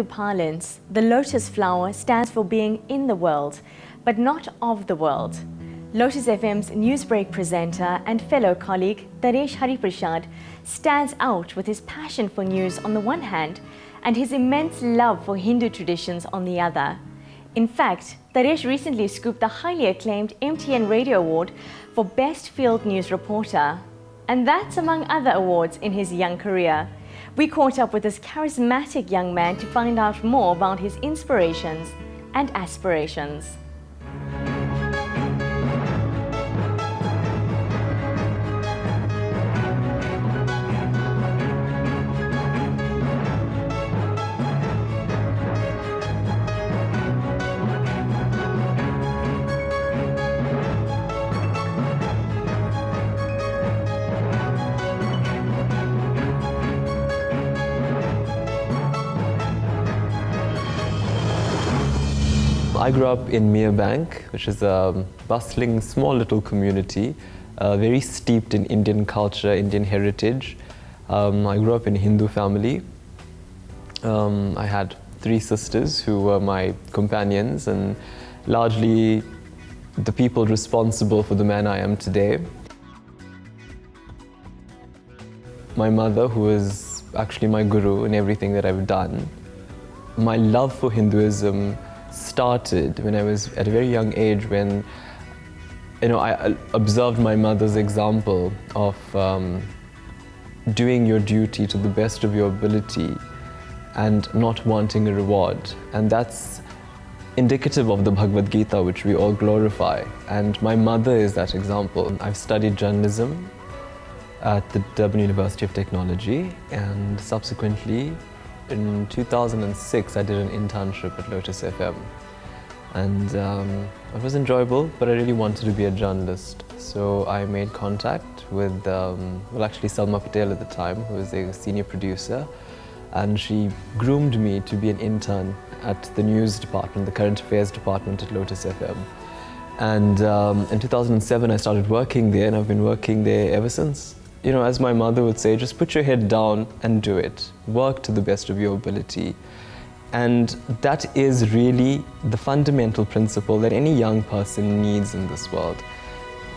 Hindu parlance, the lotus flower stands for being in the world, but not of the world. Lotus FM's Newsbreak presenter and fellow colleague Taresh Harreeparshad stands out with his passion for news on the one hand and his immense love for Hindu traditions on the other. In fact, Taresh recently scooped the highly acclaimed MTN Radio Award for Best Field News Reporter. And that's among other awards in his young career. We caught up with this charismatic young man to find out more about his inspirations and aspirations. I grew up in Meerbank, which is a bustling, small little community, very steeped in Indian culture, Indian heritage. I grew up in a Hindu family. I had 3 sisters who were my companions and largely the people responsible for the man I am today. My mother, who is actually my guru in everything that I've done. My love for Hinduism started when I was at a very young age when I observed my mother's example of doing your duty to the best of your ability and not wanting a reward. And that's indicative of the Bhagavad Gita, which we all glorify. And my mother is that example. I've studied journalism at the Durban University of Technology, and subsequently in 2006, I did an internship at Lotus FM, and it was enjoyable, but I really wanted to be a journalist. So I made contact with, actually Salma Patel at the time, who was a senior producer, and she groomed me to be an intern at the news department, the current affairs department at Lotus FM. And in 2007, I started working there, and I've been working there ever since. As my mother would say, just put your head down and do it. Work to the best of your ability. And that is really the fundamental principle that any young person needs in this world.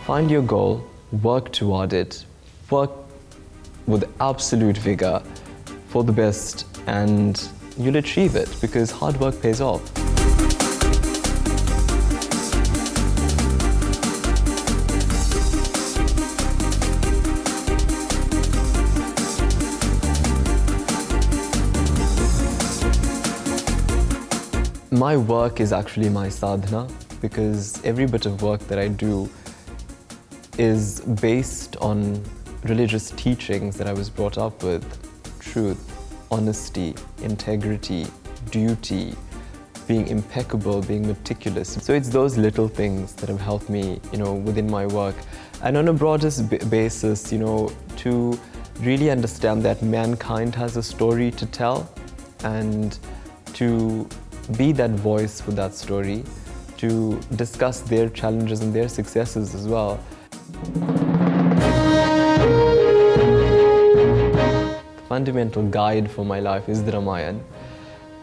Find your goal, work toward it, work with absolute vigor for the best, and you'll achieve it because hard work pays off. My work is actually my sadhana, because every bit of work that I do is based on religious teachings that I was brought up with. Truth, honesty, integrity, duty, being impeccable, being meticulous. So it's those little things that have helped me, within my work. And on a broadest basis, to really understand that mankind has a story to tell, and to be that voice for that story, to discuss their challenges and their successes as well. The fundamental guide for my life is the Ramayana,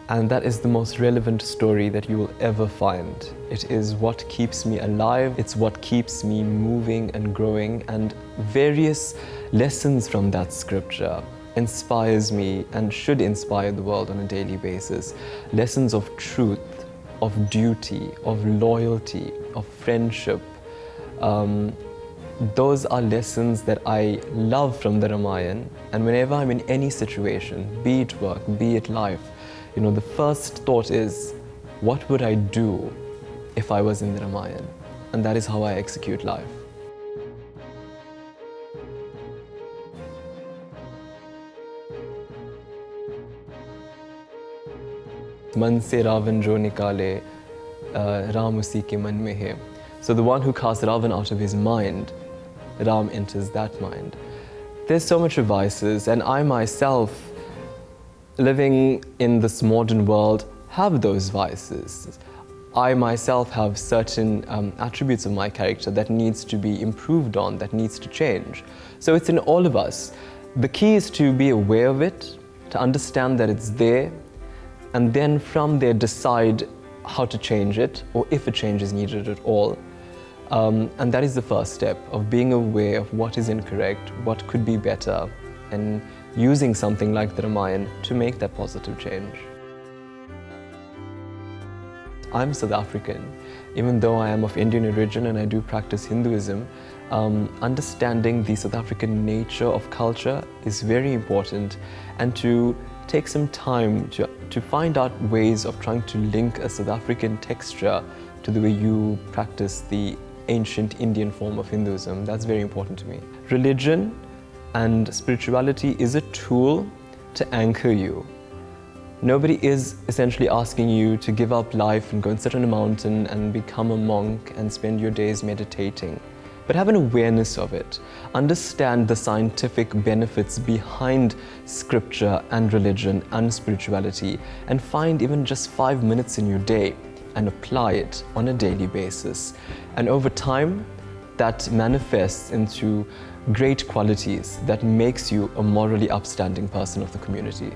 and that is the most relevant story that you will ever find. It is what keeps me alive, it's what keeps me moving and growing, and various lessons from that scripture inspires me and should inspire the world on a daily basis. Lessons of truth, of duty, of loyalty, of friendship. Those are lessons that I love from the Ramayana, and whenever I'm in any situation, be it work, be it life, the first thought is, what would I do if I was in the Ramayana? And that is how I execute life. Man se Ravan jo nikale, Ram usi ke man mein hai. So the one who casts Ravan out of his mind, Ram enters that mind. There's so much of vices, and I myself, living in this modern world, have those vices. I myself have certain attributes of my character that needs to be improved on, that needs to change. So it's in all of us. The key is to be aware of it, to understand that it's there, and then from there decide how to change it, or if a change is needed at all. And that is the first step of being aware of what is incorrect, what could be better, and using something like the Ramayana to make that positive change. I'm South African. Even though I am of Indian origin and I do practice Hinduism, understanding the South African nature of culture is very important, and to take some time to find out ways of trying to link a South African texture to the way you practice the ancient Indian form of Hinduism. That's very important to me. Religion and spirituality is a tool to anchor you. Nobody is essentially asking you to give up life and go and sit on a mountain and become a monk and spend your days meditating. But have an awareness of it. Understand the scientific benefits behind scripture and religion and spirituality, and find even just 5 minutes in your day and apply it on a daily basis. And over time, that manifests into great qualities that makes you a morally upstanding person of the community.